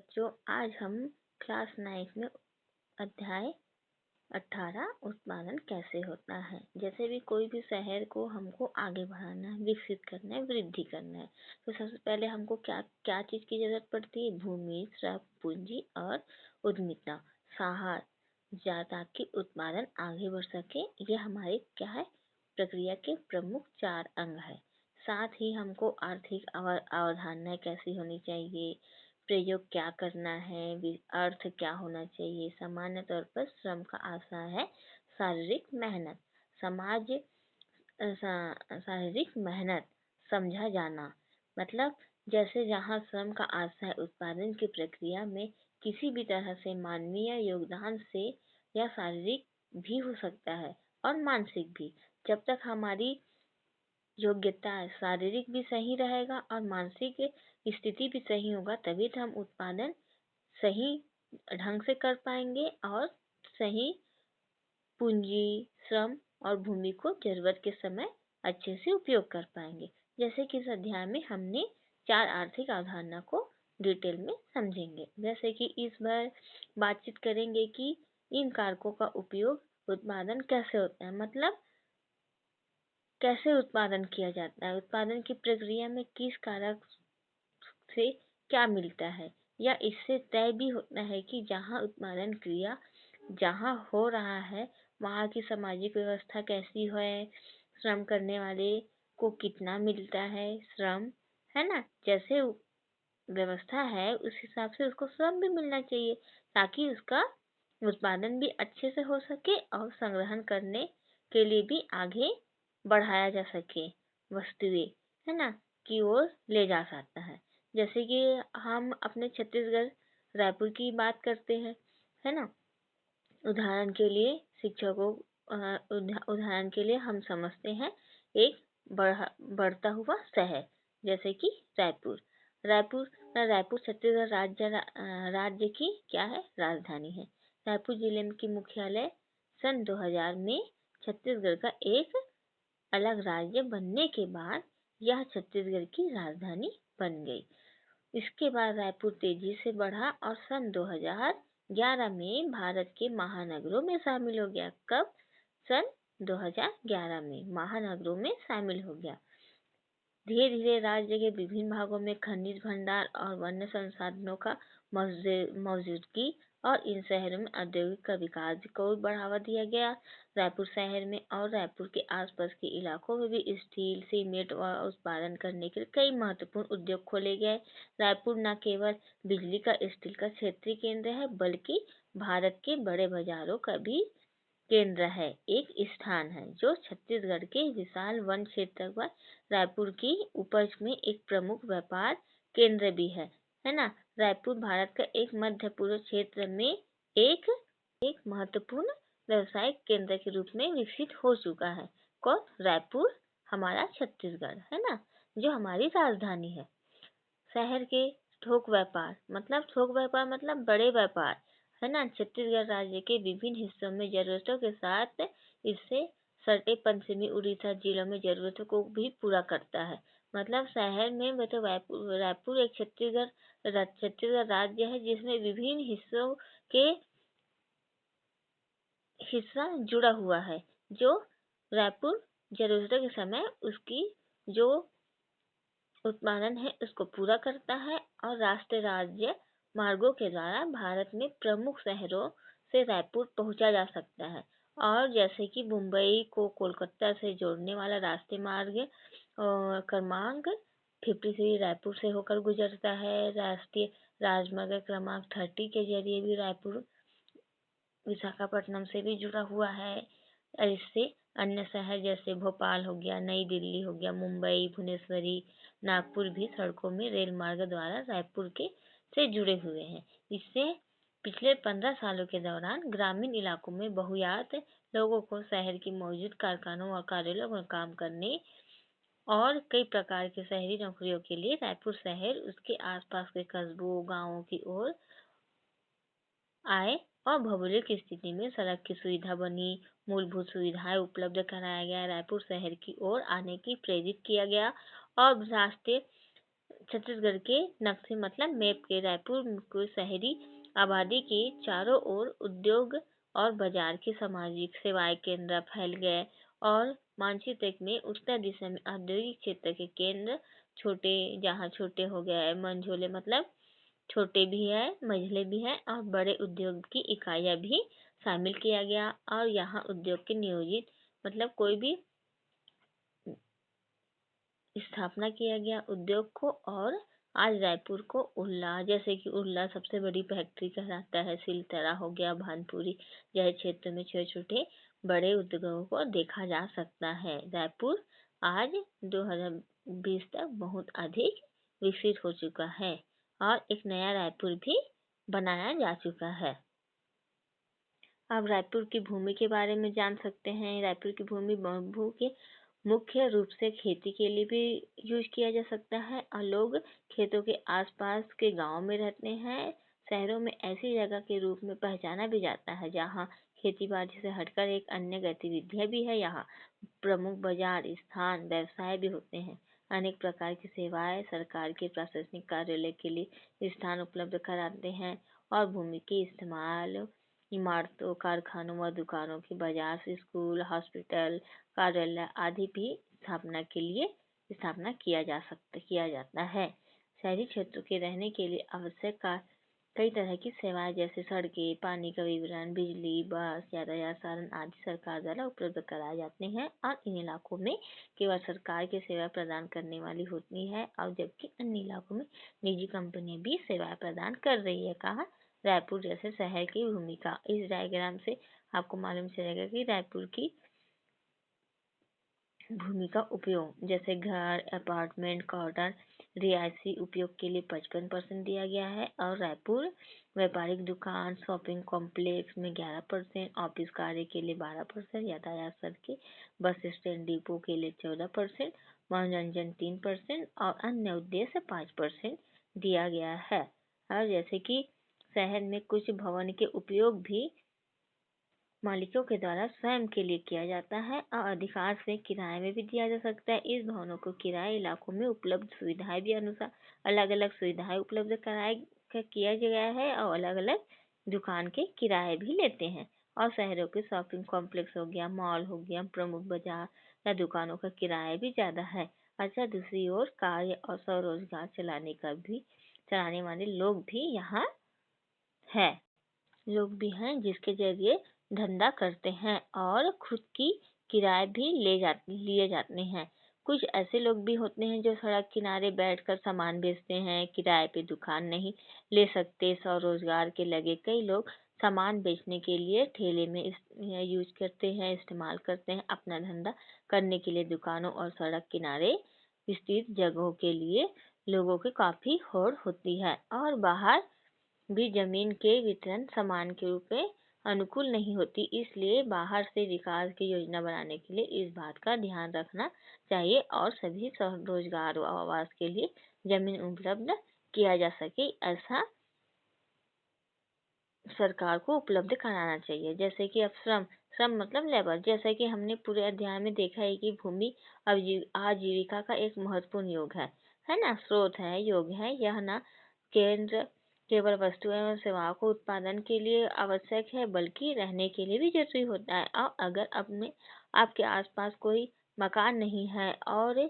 बच्चों, आज हम क्लास 9 में अध्याय 18 उत्पादन कैसे होता है। जैसे भी कोई भी शहर को हमको आगे बढ़ाना है, विकसित करना है, वृद्धि करना है, तो सबसे पहले हमको क्या क्या चीज़ की जरूरत पड़ती है? भूमि, श्रम, पूंजी और उद्यमिता, साहस, ताकि उत्पादन आगे बढ़ सके। ये हमारे क्या है, प्रक्रिया के प्रमुख 4 अंग है। साथ ही हमको आर्थिक अवधारणाएं कैसी होनी चाहिए, प्रयोग क्या करना है, अर्थ क्या होना चाहिए। सामान्य तौर पर श्रम का आशय है शारीरिक मेहनत। शारीरिक मेहनत समझा जाना, मतलब जैसे जहाँ श्रम का आशय है उत्पादन की प्रक्रिया में किसी भी तरह से मानवीय योगदान से या शारीरिक भी हो सकता है और मानसिक भी। जब तक हमारी योग्यता शारीरिक भी सही रहेगा और मानसिक स्थिति भी सही होगा, तभी तो हम उत्पादन सही ढंग से कर पाएंगे और सही पूंजी, श्रम और भूमि को जरूरत के समय अच्छे से उपयोग कर पाएंगे। जैसे कि इस अध्याय में हमने 4 आर्थिक अवधारणा को डिटेल में समझेंगे। जैसे कि इस बार बातचीत करेंगे कि इन कारकों का उपयोग उत्पादन कैसे होता है, मतलब कैसे उत्पादन किया जाता है, उत्पादन की प्रक्रिया में किस कारक से क्या मिलता है, या इससे तय भी होता है कि जहाँ उत्पादन क्रिया जहाँ हो रहा है वहाँ की सामाजिक व्यवस्था कैसी है, श्रम करने वाले को कितना मिलता है श्रम, है ना। जैसे व्यवस्था है उस हिसाब से उसको श्रम भी मिलना चाहिए, ताकि उसका उत्पादन भी अच्छे से हो सके और संग्रहण करने के लिए भी आगे बढ़ाया जा सके, वस्तुएं, है ना, की ओर ले जा सकता है। जैसे कि हम अपने छत्तीसगढ़ रायपुर की बात करते हैं, है ना। उदाहरण के लिए शिक्षकों उदाहरण के लिए हम समझते हैं एक बढ़ता हुआ शहर, जैसे कि रायपुर। रायपुर रायपुर छत्तीसगढ़ राज्य की क्या है, राजधानी है। रायपुर जिले की मुख्यालय सन 2000 में छत्तीसगढ़ का एक अलग राज्य बनने के बाद यह छत्तीसगढ़ की राजधानी बन गई। इसके बाद रायपुर तेजी से बढ़ा और सन 2011 में भारत के महानगरों में शामिल हो गया। कब? सन 2011 में महानगरों में शामिल हो गया। धीरे धीरे राज्य के विभिन्न भागों में खनिज भंडार और वन्य संसाधनों का मौजूदगी और इन शहरों में औद्योगिक का विकास को बढ़ावा दिया गया। रायपुर शहर में और रायपुर के आसपास के इलाकों में भी स्टील, सीमेंट व उत्पादन करने के लिए कई महत्वपूर्ण उद्योग खोले गए। रायपुर न केवल बिजली का स्टील का क्षेत्रीय केंद्र है, बल्कि भारत के बड़े बाजारों का भी केंद्र है, एक स्थान है जो छत्तीसगढ़ के विशाल वन क्षेत्र पर रायपुर की उपज में एक प्रमुख व्यापार केंद्र भी है ना। रायपुर भारत का एक मध्य पूर्व क्षेत्र में एक महत्वपूर्ण व्यवसायिक केंद्र के रूप में विकसित हो चुका है। कौन? रायपुर, हमारा छत्तीसगढ़, है ना, जो हमारी राजधानी है। शहर के थोक व्यापार मतलब बड़े व्यापार, है ना। छत्तीसगढ़ राज्य के विभिन्न हिस्सों में जरूरतों के साथ इससे सटे पश्चिमी उड़ीसा जिलों में जरूरतों को भी पूरा करता है। मतलब शहर में मतलब रायपुर एक छत्तीसगढ़ राज्य है जिसमें विभिन्न हिस्सों के हिस्सा जुड़ा हुआ है, जो रायपुर जरूरतों के समय उसकी जो उत्पादन है उसको पूरा करता है। और राष्ट्रीय राज्य मार्गों के द्वारा भारत में प्रमुख शहरों से रायपुर पहुंचा जा सकता है। और जैसे कि मुंबई को कोलकाता से जोड़ने वाला राष्ट्रीय मार्ग क्रमांक 53 रायपुर से होकर गुजरता है। राष्ट्रीय राजमार्ग क्रमांक 30 के जरिए भी रायपुर विशाखापट्टनम से भी जुड़ा हुआ है। और इससे अन्य शहर जैसे भोपाल हो गया, नई दिल्ली हो गया, मुंबई, भुवनेश्वरी, नागपुर भी सड़कों में रेल मार्ग द्वारा रायपुर के से जुड़े हुए हैं। इससे पिछले 15 सालों के दौरान ग्रामीण इलाकों में बहुतायत लोगों को शहर की मौजूद कारखानों और कार्यालयों में काम करने और कई प्रकार के शहरी नौकरियों के लिए रायपुर शहर उसके आसपास के कस्बों, गांवों की ओर आए। और भौगोलिक स्थिति में सड़क की सुविधा बनी, मूलभूत सुविधाएं उपलब्ध कराया गया, रायपुर शहर की ओर आने की प्रेरित किया गया। और राष्ट्रीय छत्तीसगढ़ के नक्शे मतलब मैप के रायपुर को शहरी आबादी के चारों ओर उद्योग और बाजार की सामाजिक सेवाएं केंद्र फैल गए और मानचित्र में उत्तर दिशा में औद्योगिक क्षेत्र के केंद्र जहाँ छोटे हो गए मंझोले मतलब छोटे भी है मझले भी है और बड़े उद्योग की इकाइयां भी शामिल किया गया और यहाँ उद्योग के नियोजित मतलब कोई भी स्थापना किया गया उद्योग को। और आज रायपुर को उल्ला जैसे कि उल्ला सबसे बड़ी फैक्ट्री कहलाता है, सिलतरा हो गया, भानपुरी जैसे क्षेत्र में छोटे छोटे बड़े उद्योगों को देखा जा सकता है। रायपुर आज 2020 तक बहुत अधिक विकसित हो चुका है और एक नया रायपुर भी बनाया जा चुका है। अब रायपुर की भूमि के बारे में जान सकते हैं। रायपुर की भूमि भू के मुख्य रूप से खेती के लिए भी यूज किया जा सकता है और लोग खेतों के आसपास के गांव में रहते हैं। शहरों में ऐसी जगह के रूप में पहचाना भी जाता है जहां खेती बाड़ी से हटकर एक अन्य गतिविधियां भी है। यहाँ प्रमुख बाजार स्थान व्यवसाय भी होते हैं। अनेक प्रकार की सेवाएं सरकार के प्रशासनिक कार्यालय के लिए स्थान उपलब्ध कराते हैं और भूमि के इस्तेमाल इमारतों कारखानों व दुकानों के बाजार स्कूल हॉस्पिटल कार्यालय आदि भी स्थापना किया जाता है। शहरी क्षेत्रों के रहने के लिए आवश्यक कई तरह की सेवाएं जैसे सड़कें, पानी का वितरण, बिजली, बस, यातायात साधन आदि सरकार द्वारा उपलब्ध कराए जाते हैं और इन इलाकों में केवल सरकार की सेवा प्रदान करने वाली होती है और जबकि अन्य इलाकों में निजी कंपनियां भी सेवाएं प्रदान कर रही है। कहा रायपुर जैसे शहर की भूमिका। इस डायग्राम से आपको मालूम चलेगा कि रायपुर की भूमि का उपयोग जैसे घर, अपार्टमेंट, क्वार्टर, रिहायशी उपयोग के लिए 55% दिया गया है और रायपुर व्यापारिक दुकान, शॉपिंग कॉम्प्लेक्स में 11%, ऑफिस कार्य के लिए 12%, यातायात सड़कें, बस स्टैंड, डिपो के लिए 14%, मनोरंजन 3% और अन्य उद्देश्य 5% दिया गया है। और जैसे कि शहर में कुछ भवन के उपयोग भी मालिकों के द्वारा स्वयं के लिए किया जाता है और अधिकार से किराए में भी दिया जा सकता है। इस भवनों को किराए इलाकों में उपलब्ध सुविधाएं भी अनुसार अलग अलग सुविधाएं उपलब्ध किया गया है और अलग अलग दुकान के किराए भी लेते हैं। और शहरों के शॉपिंग कॉम्प्लेक्स हो गया, मॉल हो गया, प्रमुख बाजार या दुकानों का किराया भी ज्यादा है। अच्छा, दूसरी ओर कार्य और स्वरोजगार चलाने वाले लोग भी यहाँ हैं जिसके जरिए धंधा करते हैं और खुद की किराए भी लिए जाते हैं। कुछ ऐसे लोग भी होते हैं जो सड़क किनारे बैठकर सामान बेचते हैं, किराए पे दुकान नहीं ले सकते। स्वरोजगार के लगे कई लोग सामान बेचने के लिए ठेले में इस्तेमाल करते हैं। अपना धंधा करने के लिए दुकानों और सड़क किनारे स्थित जगहों के लिए लोगों की काफी होड़ होती है और बाहर भी जमीन के वितरण समान के रूप में अनुकूल नहीं होती। इसलिए बाहर से विकास की योजना बनाने के लिए इस बात का ध्यान रखना चाहिए और सभी स्वरोजगार व आवास के लिए जमीन उपलब्ध किया जा सके ऐसा सरकार को उपलब्ध कराना चाहिए। जैसे कि अब श्रम मतलब लेबर, जैसा कि हमने पूरे अध्याय में देखा है कि भूमि आजीविका का एक महत्वपूर्ण योग है ना, स्रोत है, योग है। यह ना केवल वस्तुएं एवं सेवाओं को उत्पादन के लिए आवश्यक है बल्कि रहने के लिए भी जरूरी होता है। और अगर आपके आसपास कोई मकान नहीं है और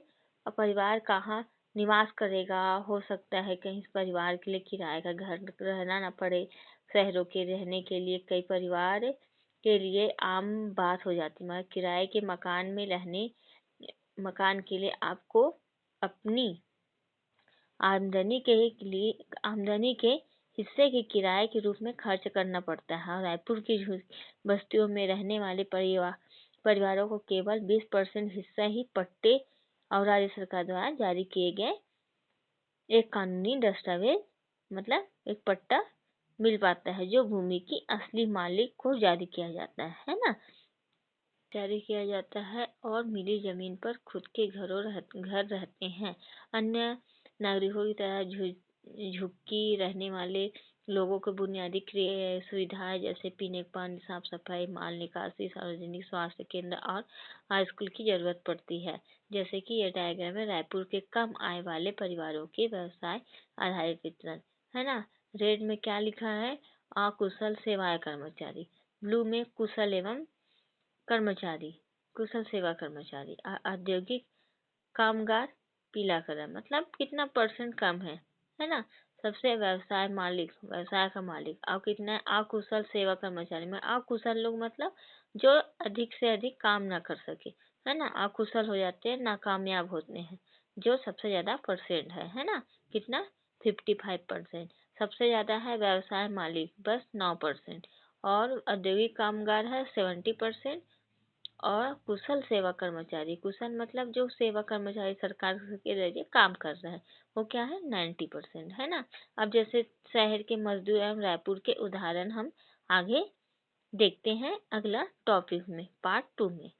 परिवार कहाँ निवास करेगा, हो सकता है कहीं परिवार के लिए किराए का घर रहना ना पड़े। शहरों के रहने के लिए कई परिवार के लिए आम बात हो जाती है, मगर किराए के मकान के लिए आपको अपनी आमदनी के हिस्से के किराए के रूप में खर्च करना पड़ता है। और रायपुर की बस्तियों में रहने वाले परिवारों को केवल 20% हिस्सा ही पट्टे और राज्य सरकार द्वारा जारी किए गए एक कानूनी दस्तावेज मतलब एक पट्टा मिल पाता है जो भूमि की असली मालिक को जारी किया जाता है और मिली जमीन पर खुद के घर रहते हैं। अन्य नागरिकों की तरह झुग्गी रहने वाले लोगों को बुनियादी सुविधाएं जैसे पीने का पानी, साफ सफाई, माल निकासी, सार्वजनिक स्वास्थ्य केंद्र और हाई स्कूल की जरूरत पड़ती है। जैसे कि ये डायग्राम है रायपुर के कम आय वाले परिवारों के व्यवसाय आधारित वितरण, है ना। रेड में क्या लिखा है? अकुशल सेवा कर्मचारी। ब्लू में कुशल एवं कर्मचारी, कुशल सेवा कर्मचारी। औद्योगिक कामगार पीला कलर, मतलब कितना परसेंट कम है ना। सबसे व्यवसाय मालिक, व्यवसाय का मालिक, और कितना है? अकुशल सेवा कर्मचारी में अकुशल लोग मतलब जो अधिक से अधिक काम ना कर सके, है ना, अकुशल हो जाते हैं, नाकामयाब होते हैं, जो सबसे ज्यादा परसेंट है ना। कितना? 55%। सबसे ज्यादा है व्यवसाय मालिक, बस 9%। और औद्योगिक कामगार है 70%। और कुशल सेवा कर्मचारी, कुशल मतलब जो सेवा कर्मचारी सरकार के जरिए काम कर रहा है, वो क्या है? 90%, है ना। अब जैसे शहर के मजदूर एवं रायपुर के उदाहरण हम आगे देखते हैं अगला टॉपिक में, पार्ट 2 में।